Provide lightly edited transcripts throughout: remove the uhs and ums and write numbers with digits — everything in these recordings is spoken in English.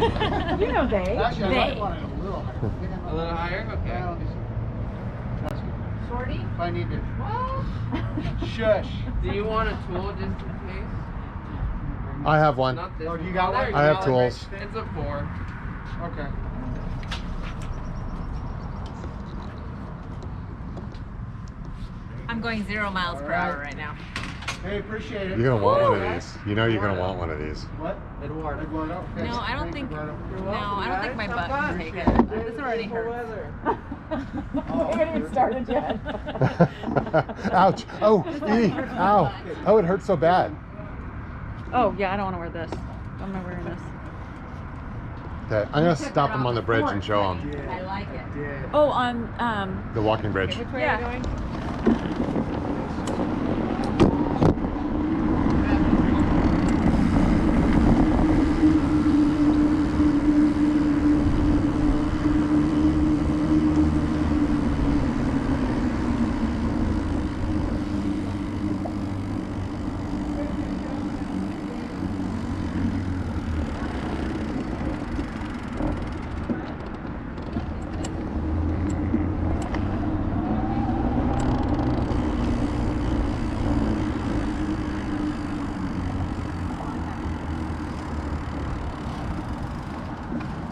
You know they. Actually, I They. might want it a little higher. A little higher? Okay. That's good. Shorty? If I need to. What? Shush. Do you want a tool just in case? I have one. Not this Oh, do you one. got There one? you I have go. tools. It's a 4. Okay. I'm going 0 miles per hour right now. Hey, appreciate it. You're gonna want one of these. You know you're gonna want one of these. What? Eduardo. Eduardo? Okay. No, I don't Thank you, think. Eduardo. No, I don't think my butt can take it. This already hurts. I haven't even started yet. Ouch! Oh, ow! Oh, it hurts so bad. Oh yeah, I don't want to wear this. Why am I wearing this? Okay, I'm gonna stop them on the bridge and show them I like it. Yeah. Oh, on the walking bridge. which way are you going?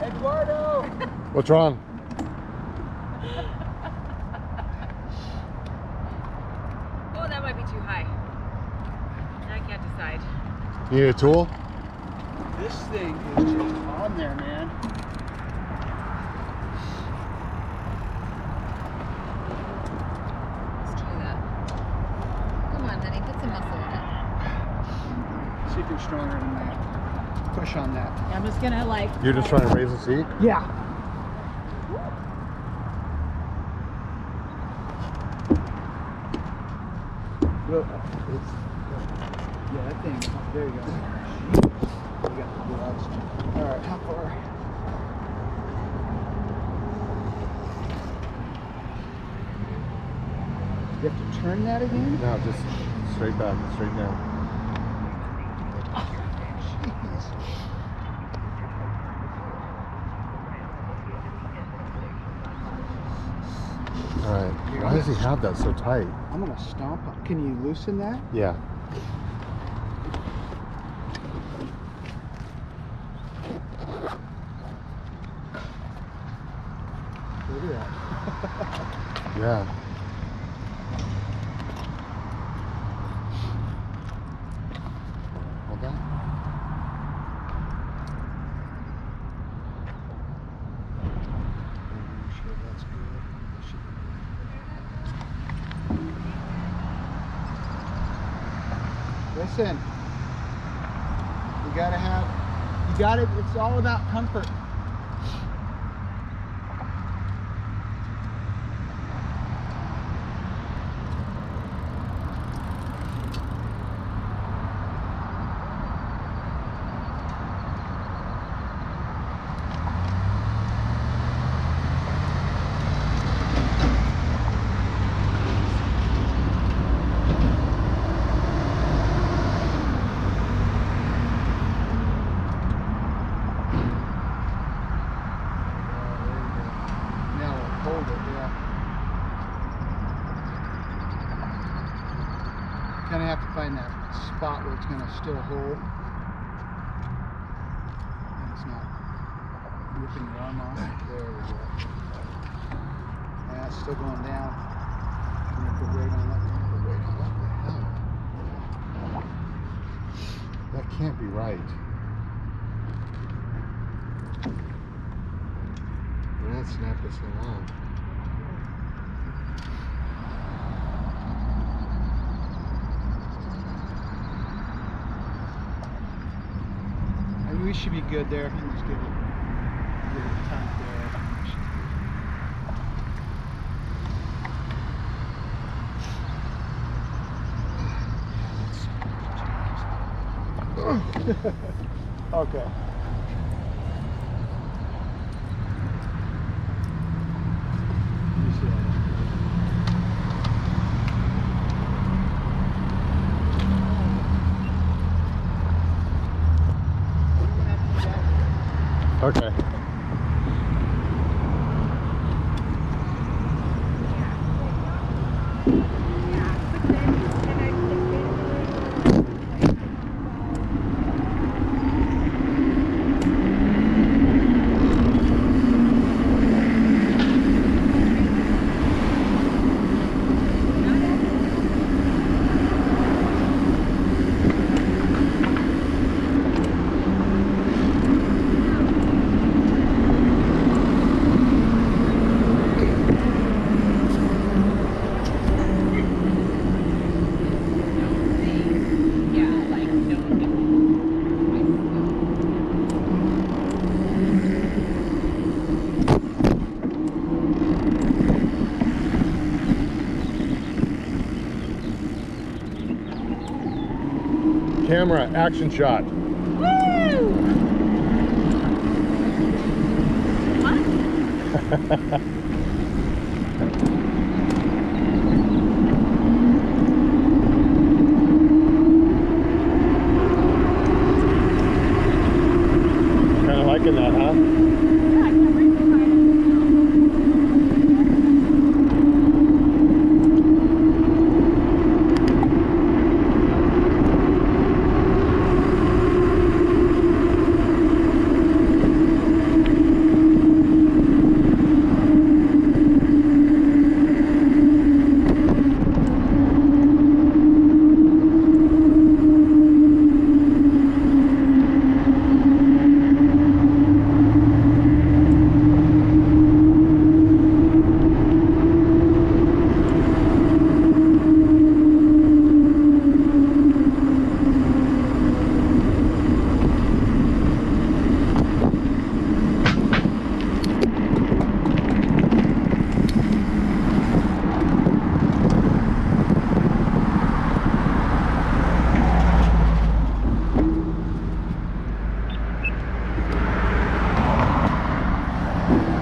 Eduardo! What's wrong? Oh, that might be too high. I can't decide. You need a tool? This thing is just on there, man. Let's try that. Come on, honey, put some muscle in it. See if you're stronger than that. Push on that. Yeah, I'm just gonna like. You're just trying to raise the seat? Yeah. Well, yeah, that thing. There you go. You got the gloves. All right, how far? You have to turn that again? No, just straight back, straight down. Jeez. All right. Why does he have that so tight? I'm gonna stomp on. Can you loosen that? Yeah. Look at that. Yeah. Hold on. I'm sure that's good. Listen, you gotta have, it's all about comfort. Now we'll hold it, yeah. Kind of have to find that spot where it's going to still hold. And it's not ripping your arm off. There we go. Yeah, it's still going down. I'm going to put weight on that. Wait, what the hell? That can't be right. Well, that snapped this thing on. Maybe we should be good there. Let's give it time there. Okay. You see that? Okay. Camera, action shot. Woo! Kind of liking that, huh? Yeah, I can't wait to try it.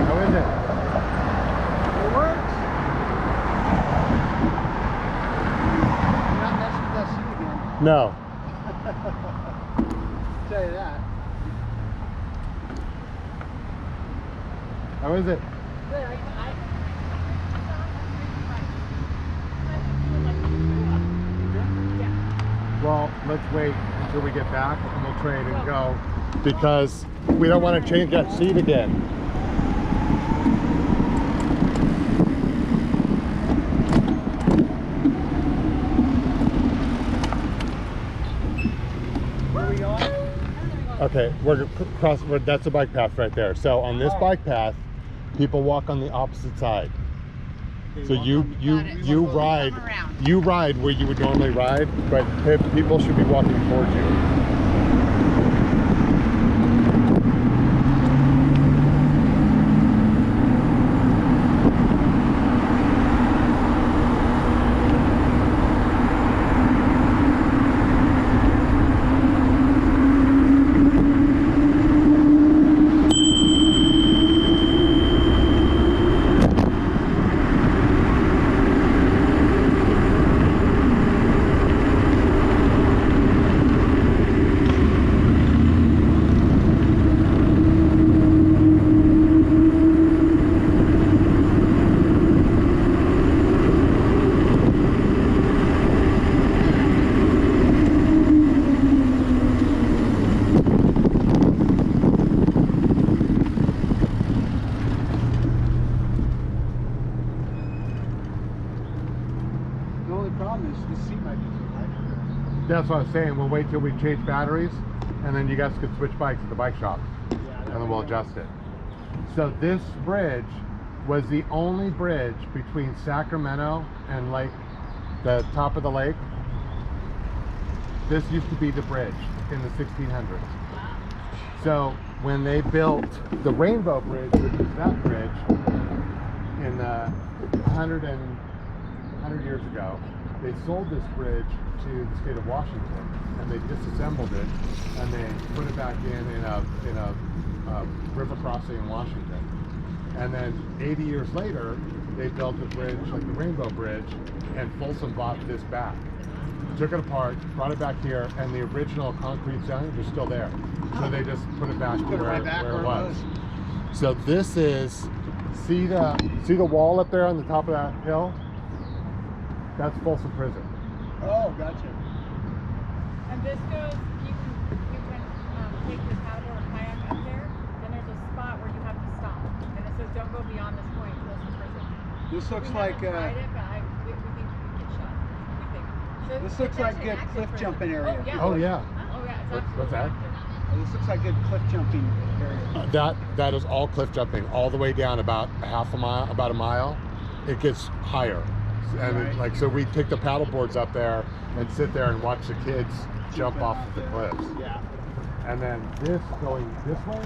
How is it? It works. You're not messing with that seat again. No. I'll tell you that. How is it? Good. Well, let's wait until we get back and we'll trade and go because we don't want to change that seat again. Where are we going? Okay, that's the bike path right there. So on this bike path, people walk on the opposite side. So you ride where you would normally ride, but people should be walking towards you. That's what I was saying. We'll wait till we change batteries, and then you guys can switch bikes at the bike shop, and then we'll adjust it. So this bridge was the only bridge between Sacramento and the top of the lake. This used to be the bridge in the 1600s. So when they built the Rainbow Bridge, which is that bridge, in 100 years ago, they sold this bridge to the state of Washington, and they disassembled it, and they put it back in a river crossing in Washington. And then 80 years later, they built a bridge like the Rainbow Bridge, and Folsom bought this back. took it apart, brought it back here, and the original concrete zones are still there. So they just put it back to Put it where, right back where it was. So this is, see the wall up there on the top of that hill? That's Folsom Prison. Oh, gotcha. And this goes, you can take your paddleboard or kayak up there, then there's a spot where you have to stop. And it says don't go beyond this point, Folsom Prison. This looks We like haven't tried it, but we think we could get shot. We think. So this it's looks like actually good an active cliff prison. jumping area. Oh yeah. Oh yeah. Oh yeah. It's What's that? active. This looks like good cliff jumping area. That is all cliff jumping, all the way down about about a mile. It gets higher, and Right. like so we take the paddle boards up there and sit there and watch the kids jump off of the cliffs. Yeah. And then this going this way,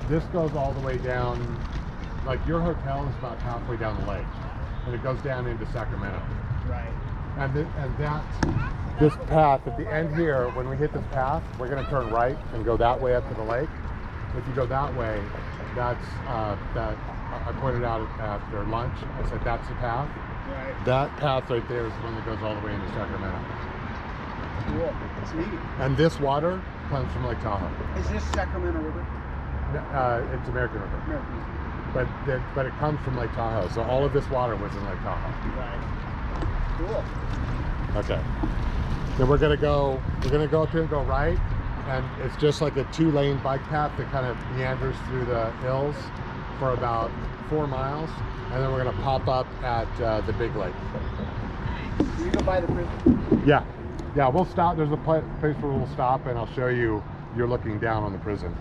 this goes all the way down. Like your hotel is about halfway down the lake, and it goes down into Sacramento. Right. And this path at the end here, when we hit this path, we're going to turn right and go that way up to the lake. If you go that way, that's that I pointed out after lunch. I said that's the path. Right. That path right there is the one that goes all the way into Sacramento. Cool. It's neat. And this water comes from Lake Tahoe. Is this Sacramento River? It's American River, American. but it comes from Lake Tahoe. So all of this water was in Lake Tahoe. Right. Cool. Okay. Then we're gonna go up here and go right, and it's just like a 2-lane bike path that kind of meanders through the hills for about 4 miles, and then we're gonna pop up at the big lake. You go by the prison. Yeah, we'll stop. There's a place where we'll stop, and I'll show you. You're looking down on the prison.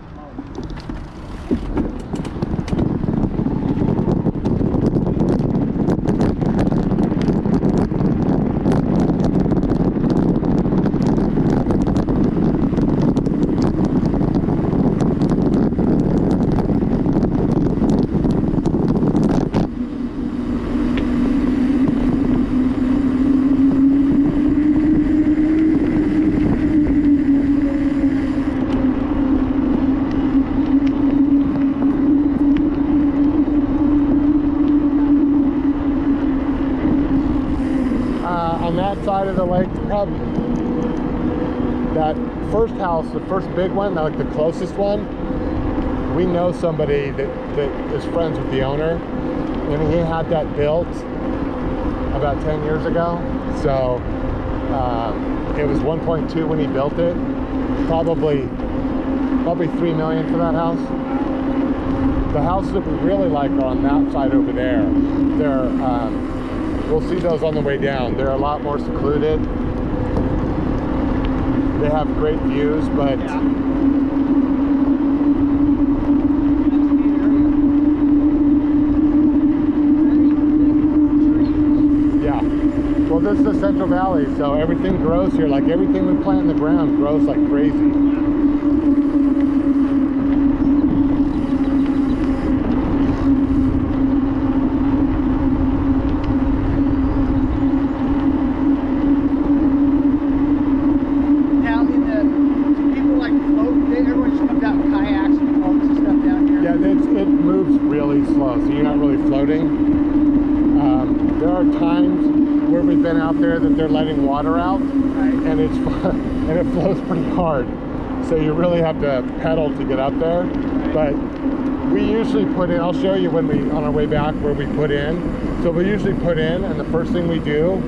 On that side of the lake, probably that first house, the first big one, like the closest one, we know somebody that is friends with the owner, and he had that built about 10 years ago. So it was 1.2 when he built it. Probably 3 million for that house. The houses that we really like are on that side over there. We'll see those on the way down. They're a lot more secluded. They have great views, but yeah. Well, this is the Central Valley, so everything grows here. Like everything we plant in the ground grows like crazy. It moves really slow, so you're not really floating. There are times where we've been out there that they're letting water out, and it flows pretty hard. So you really have to pedal to get up there. But we usually put in, I'll show you on our way back where we put in. So we usually put in, and the first thing we do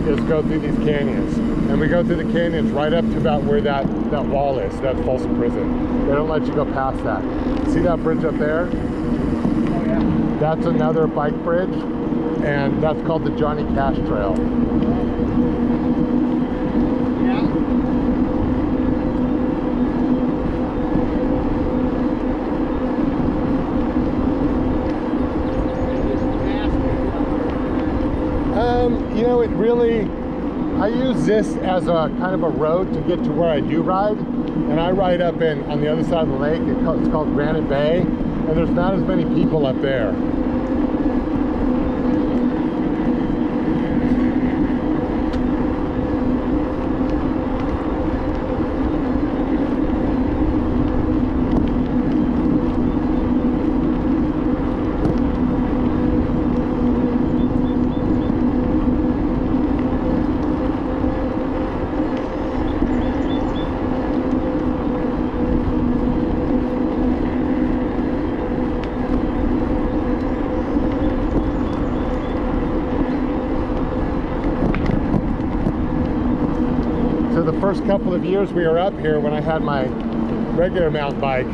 is go through these canyons. And we go through the canyons right up to about where that wall is, that Folsom Prison. They don't let you go past that. See that bridge up there? Oh yeah. That's another bike bridge, and that's called the Johnny Cash Trail. You know, I use this as a kind of a road to get to where I do ride, and I ride up on the other side of the lake. It's called Granite Bay, and there's not as many people up there. first couple of years we were up here when I had my regular mountain bike.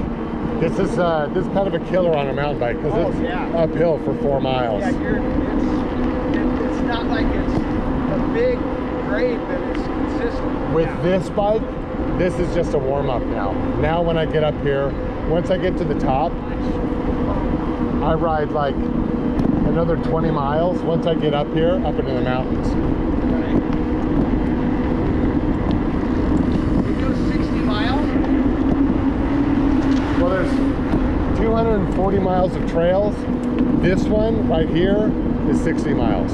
This is kind of a killer on a mountain bike because it's uphill for 4 miles. Yeah, it's not like it's a big grade, but it's consistent. With this bike, this is just a warm-up now. Now when I get up here, once I get to the top, I ride like another 20 miles once I get up here, up into the mountains. It goes 60 miles? Well, there's 240 miles of trails. This one right here is 60 miles.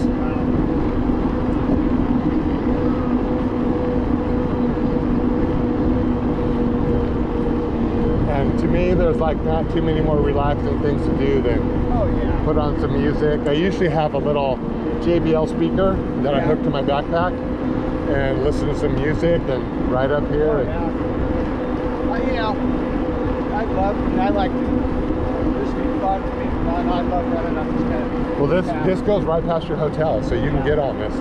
And to me, there's like not too many more relaxing things to do than put on some music. I usually have a little JBL speaker that I hook to my backpack and listen to some music and ride up here. I like to. This would be fun for me. I love running up this kind of. Well, this goes right past your hotel, so you can get on this.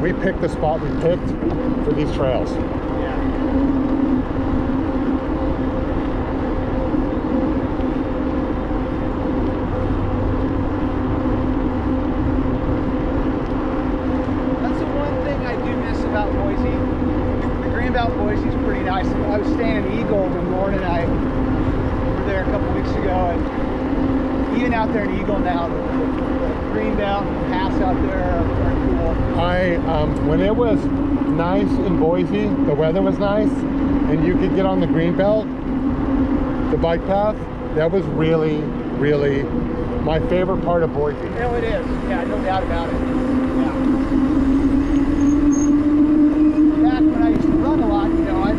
We picked the spot we picked for these trails. Boise's pretty nice. I was staying in Eagle in the morning. I were there a couple weeks ago, and even out there in Eagle now, the Greenbelt and the pass out there are cool. When it was nice in Boise, the weather was nice, and you could get on the Greenbelt, the bike path. That was really, really my favorite part of Boise. No, it is. Yeah, no doubt about it. Yeah. Back when I used to run a lot, you know, I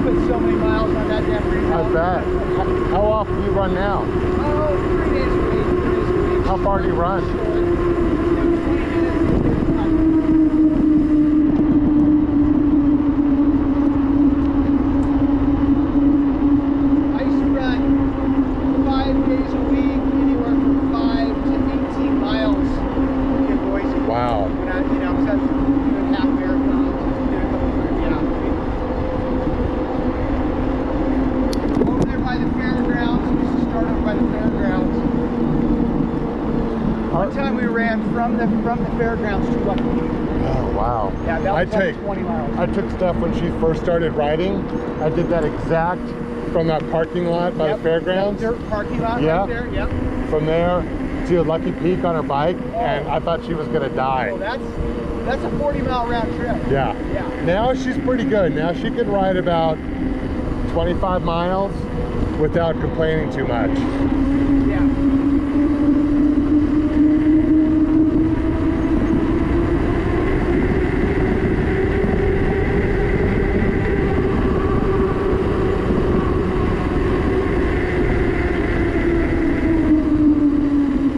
put so many miles on that damn Greenbelt. I bet. How often do you run now? Oh, 3 days a week. How far do you run? 20 minutes. I used to run 5 days a week, anywhere from 5 to 18 miles in Boise. Wow. When I, you know, because I was doing half marathons, doing a couple of, over there by the fairgrounds. We used to start over by the fairgrounds. One time we ran from the fairgrounds to Lucky Peak. Oh, wow. Yeah, that was like 20 miles. I took Steph when she first started riding. I did that exact from that parking lot by the fairgrounds. That dirt parking lot right there, yep. From there to Lucky Peak on her bike, and I thought she was going to die. Oh, that's a 40-mile round trip. Yeah. Now she's pretty good. Now she can ride about 25 miles without complaining too much. Yeah.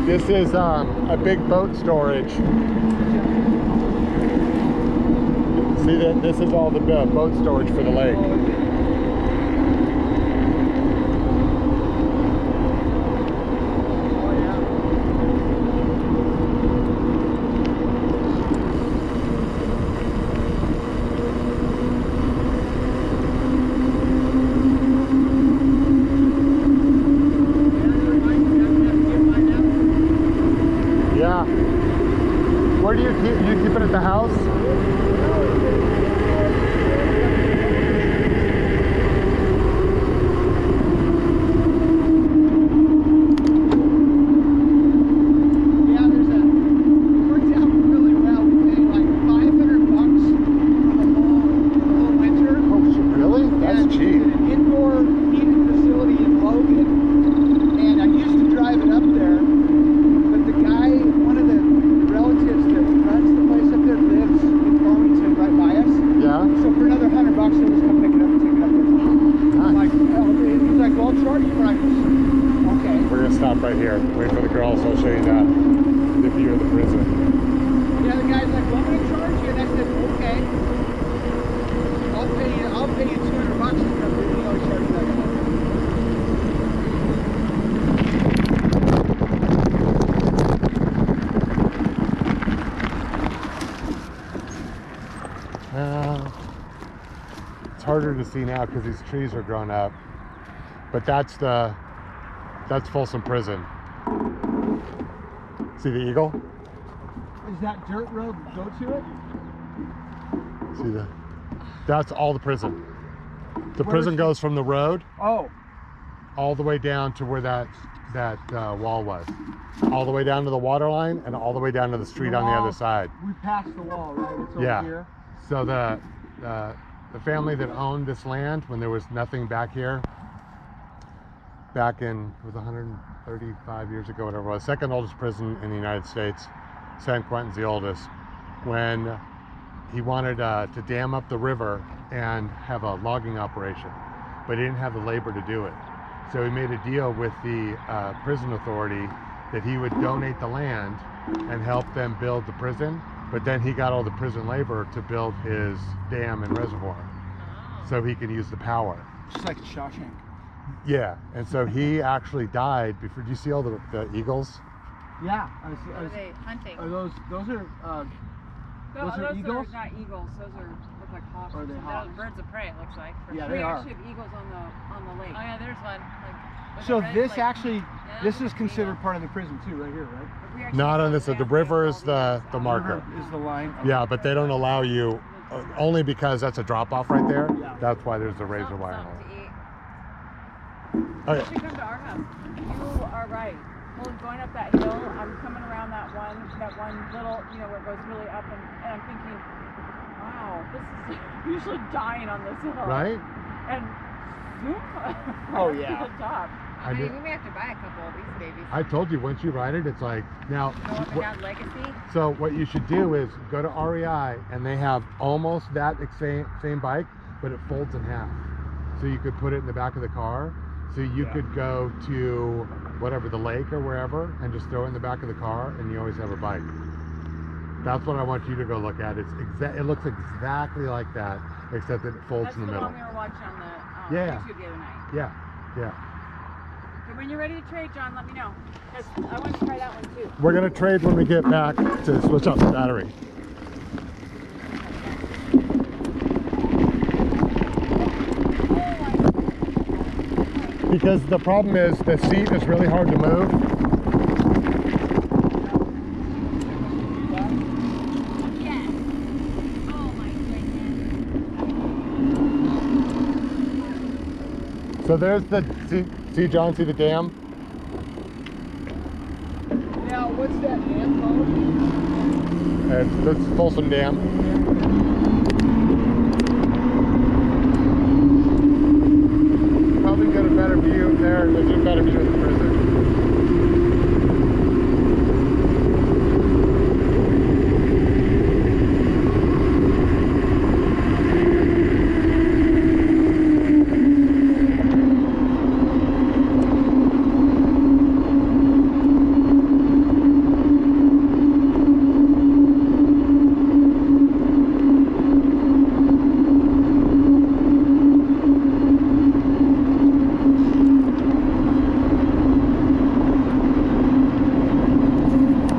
This is a big boat storage. See that? This is all the boat storage for the lake. Yeah. Where do you keep it at the house? Right here. Wait for the girls, I'll show you that. The view of the prison. Yeah, the guy's like, well, I'm gonna charge you, and I said, okay. I'll pay you $200 to come through, and I'll charge you that. harder to see now because these trees are grown up. But that's Folsom Prison. See the eagle? Is that dirt road go to it? See that's all the prison. The Where prison is- goes from the road Oh, all the way down to where that wall was. All the way down to the water line and all the way down to the street on the wall. other side. We passed the wall, right? It's over Yeah. here. So the family that owned this land when there was nothing back here, back in, it was 135 years ago, whatever it was, second oldest prison in the United States. San Quentin's the oldest. When he wanted to dam up the river and have a logging operation, but he didn't have the labor to do it. So he made a deal with the prison authority that he would donate the land and help them build the prison, but then he got all the prison labor to build his dam and reservoir so he could use the power. Just like Shawshank. Yeah, and so he actually died before. Do you see all the eagles? Yeah. What are they hunting? Are those are No, those are eagles? not eagles. Those look like hawks. Are they Those hawks? birds of prey. It looks like. Yeah, we they are. actually have eagles on the lake. Oh yeah, there's one. Like, So with a red, this like, actually, yeah, this is eagle. considered part of the prison too, right here, right? But we actually Not have on this. The down river there, is all the these, marker. River is the line. Yeah, but they don't allow you, only because that's a drop off right there. Yeah. That's why there's a razor wire. something to eat. Oh, You yeah. should come to our house. You are right. Well, going up that hill, I'm coming around that one little, where it goes really up, and I'm thinking, wow, this is usually dying on this hill. Right? And zoom. Oh, to yeah. the top. I did- we may have to buy a couple of these babies. I told you, once you ride it, it's like, now, Go up and down Legacy. so what you should do is go to REI, and they have almost that same bike, but it folds in half. So you could put it in the back of the car. So you could go to whatever, the lake or wherever, and just throw it in the back of the car, and you always have a bike. That's what I want you to go look at. It looks exactly like that, except that it folds That's in the the middle. one we were watching on the Yeah. YouTube the other night. Yeah. Okay, when you're ready to trade, John, let me know. 'Cause I want to try that one too. We're gonna trade when we get back to switch out the battery. Because the problem is the seat is really hard to move. Yes. Oh my goodness. So there's the, see John, see the dam? Now, what's that dam called? It's Folsom Dam.